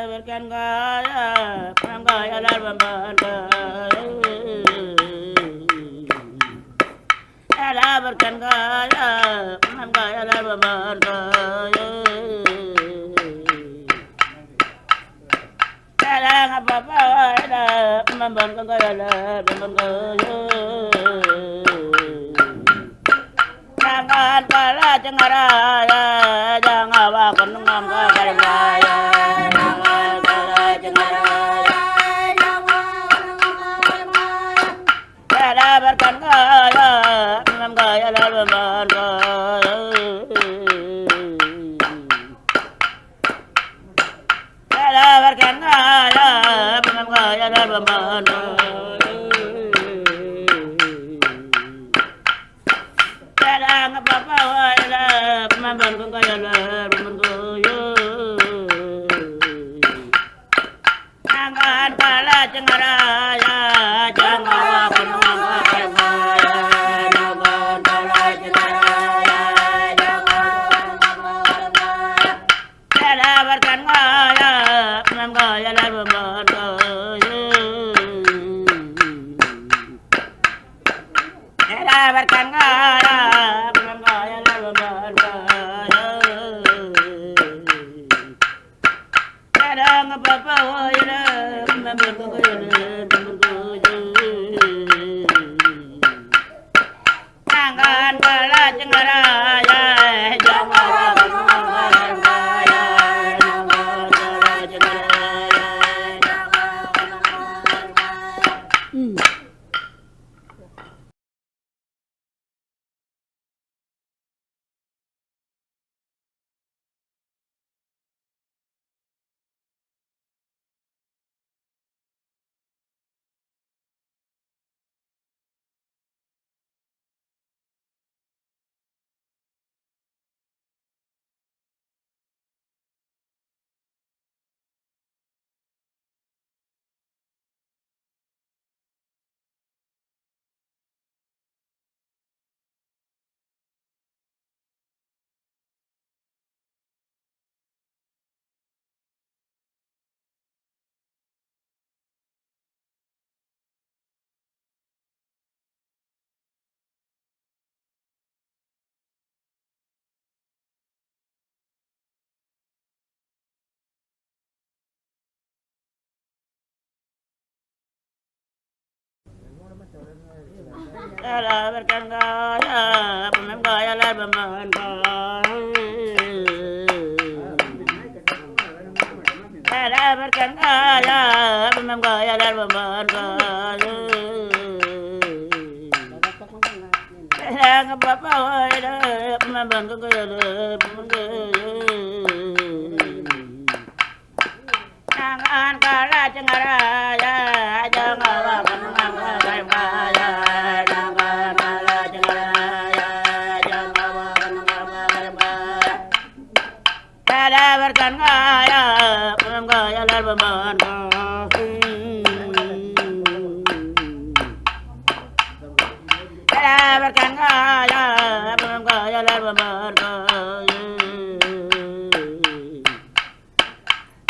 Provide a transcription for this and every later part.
berkan gaya pam gaya lar bamban gaya berkan gaya pam gaya lar bamban gaya ngapa apa ada bamban gaya lar bamban gaya jangan pala cengaraya jangan wakon ngam gaya berkan gaya ngam gaya lar bamban gaya berkan gaya ngam gaya lar bamban gaya ngapa apa ada bamban gaya lar bamban gaya jangan pala cengaraya jangan wakon ngam berkan gaya ngam gaya lar bamban gaya berkan gaya ngam gaya lar bamban gaya ngapa apa ada bamban gaya lar bamban jangan pala cengaraya jangan wakon ngam gaya berkan gaya ngam gaya lar bamban gaya berkan gaya ngam gaya lar bamban gaya ngapa apa ada bamban gaya lar bamban jangan kalah cengaraya jangan wakon ngam gaya jangan kalah cengaraya jangan wakon ngam gaya berkan gaya ngam gaya lar bamban gaya berkan gaya ngam gaya lar bamban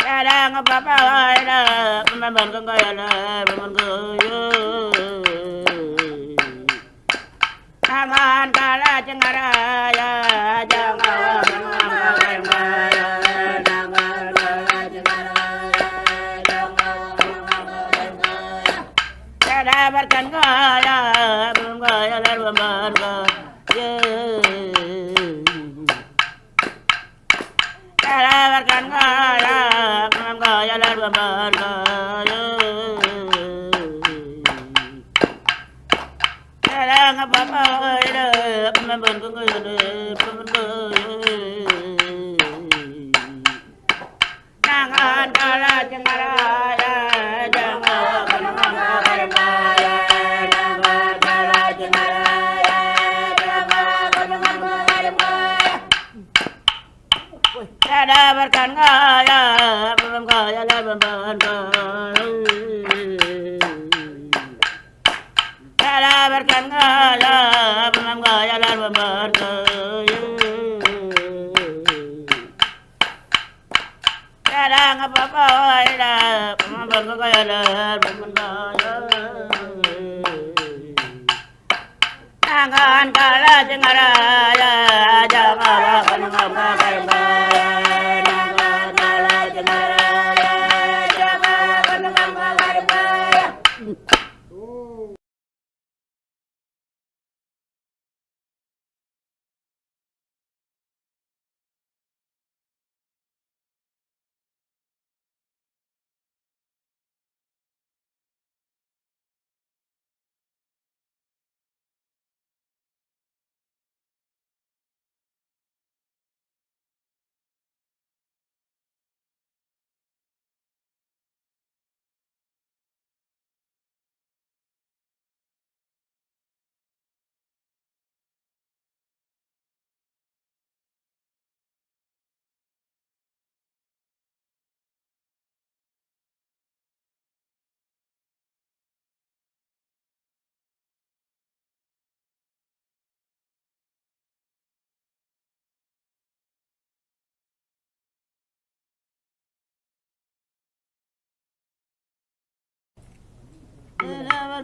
gaya ngapa apa ada bamban gaya lar bamban jangan kalah cengaraya jangan wakon ngam gaya jangan kalah cengaraya jangan wakon ngam gaya berkan gaya ngam gaya lar bamban gaya berkan gaya ngam gaya lar bamban gaya ngapa apa ada bamban gaya lar bamban jangan kalah cengaraya jangan wakon ngam gaya jangan kalah cengaraya jangan wakon ngam gaya berkan gaya ngam gaya lar bamban gaya berkan gaya ngam gaya lar bamban pembantu kaya ler pemandaya Jangan kalah cengaraya jangan kenapa kaya jangan kalah cengaraya jangan kenapa kaya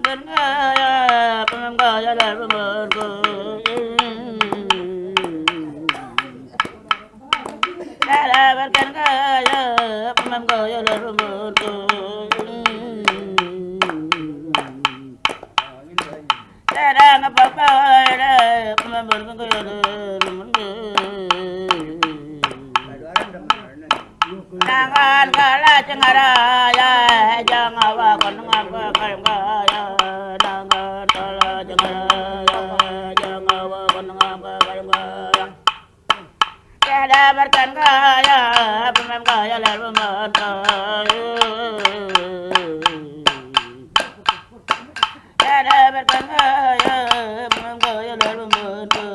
bergaya pemandaya ler pemandaya bergaya pemandaya ler pemandaya ngapa pemandaya jangan kalah cengaraya jangan wakon ngapa kaya jangan kalah cengaraya jangan wakon ngapa kaya tiada berkan kaya pemem kaya ler pemandaya tiada berkan kaya pemem kaya ler pemandaya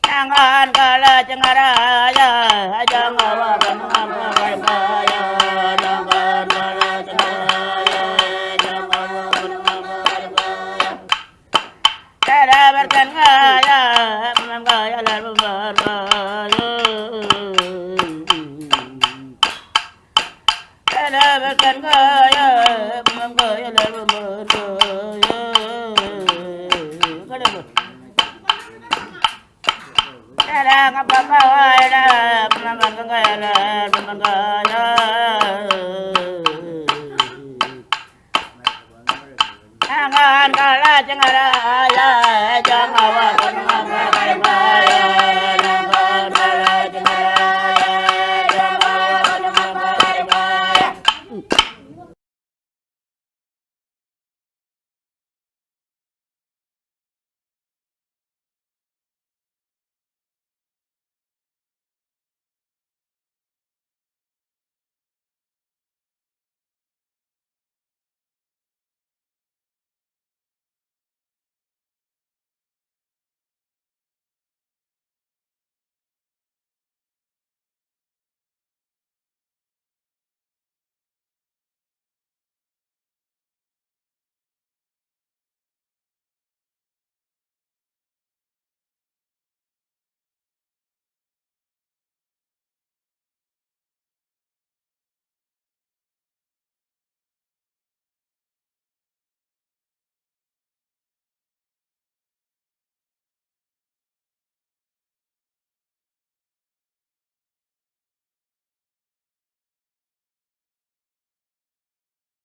Jangan kalah cengaraya jangan wakon ngapa kaya jangan kalah cengaraya jangan wakon ngapa kaya tiada berkan kaya pemem kaya ler pemandaya tiada berkan kaya pemem kaya ler pemandaya Jangan apa kaya pemandang kaya ler pemandaya jangan kalah cengaraya jangan wakon ngapa